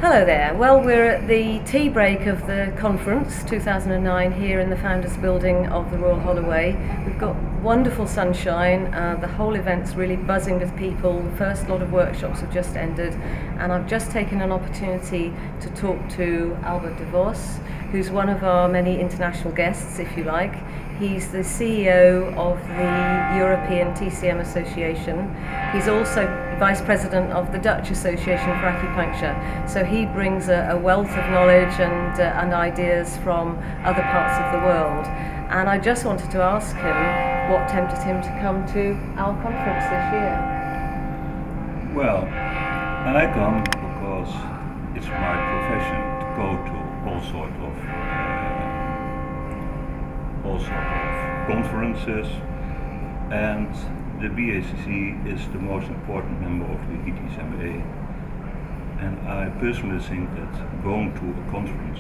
Hello there. Well, we're at the tea break of the conference 2009 here in the Founders Building of the Royal Holloway. We've got wonderful sunshine. The whole event's really buzzing with people. The first lot of workshops have just ended, and I've just taken an opportunity to talk to Albert de Vos, who's one of our many international guests, if you like. He's the CEO of the European TCM Association. He's also Vice President of the Dutch Association for Acupuncture. So he brings a wealth of knowledge and ideas from other parts of the world. And I just wanted to ask him what tempted him to come to our conference this year. Well, I come because it's my profession to go to all sorts of conferences, and the BAcC is the most important member of the ETSMA, and I personally think that going to a conference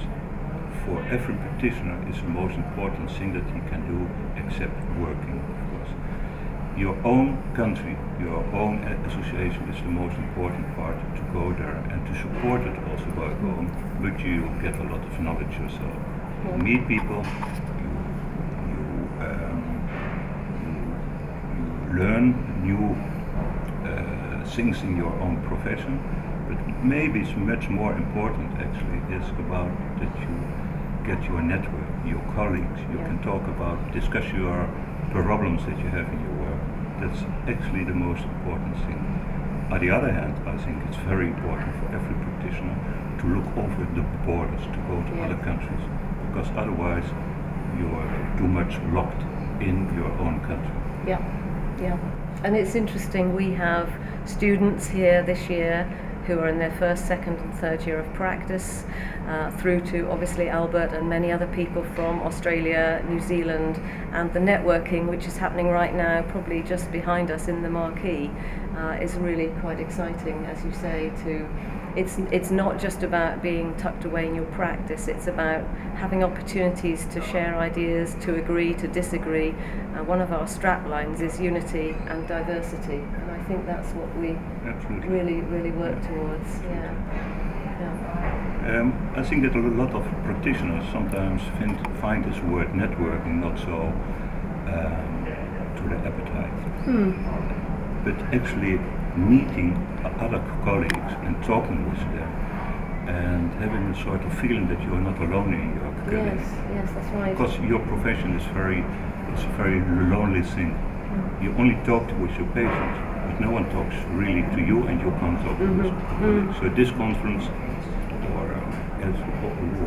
for every practitioner is the most important thing that he can do, except working, of course. Your own country, your own association is the most important part to go there and to support it also by going, but you get a lot of knowledge yourself. You meet people, learn new things in your own profession, but maybe it's much more important actually is about that you get your network, your colleagues, you can talk about, discuss your problems that you have in your work. That's actually the most important thing. On the other hand, I think it's very important for every practitioner to look over the borders, to go to other countries, because otherwise you're too much locked in your own country. Yeah, and it's interesting, we have students here this year who are in their first, second and third year of practice, through to obviously Albert and many other people from Australia, New Zealand, and the networking which is happening right now, probably just behind us in the marquee, is really quite exciting, as you say. It's not just about being tucked away in your practice, it's about having opportunities to share ideas, to agree, to disagree. One of our strap lines is unity and diversity, and I think that's what we really work towards. I think that a lot of practitioners sometimes find this word networking not so to their appetite. But actually meeting other colleagues and talking with them and having a sort of feeling that you are not alone in your clinic. Yes, that's right. Because your profession is it's a very lonely thing. You only talk with your patients, but no one talks really to you, and you can't talk with colleagues. So this conference, or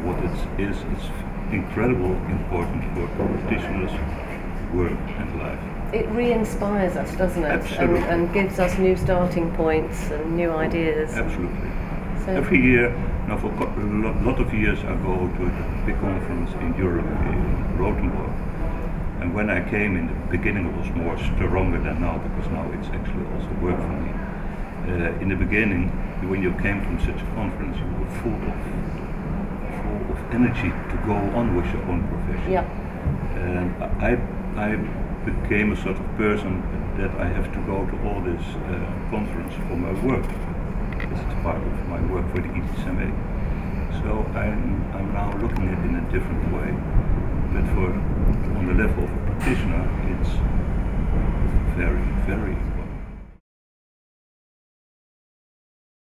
what it is, it's incredibly important for practitioners' work and life. It re-inspires us, doesn't it? Absolutely. And gives us new starting points and new ideas. Absolutely. So every year, now for a lot of years, I go to a big conference in Europe, in Rothenburg. And when I came in the beginning, it was more stronger than now, because now it's actually also work for me. In the beginning, when you came from such a conference, you were full of energy to go on with your own profession. And I became a sort of person that I have to go to all this conference for my work. This is part of my work for the ETSMA. So I'm now looking at it in a different way. But on the level of a practitioner, it's very, very important.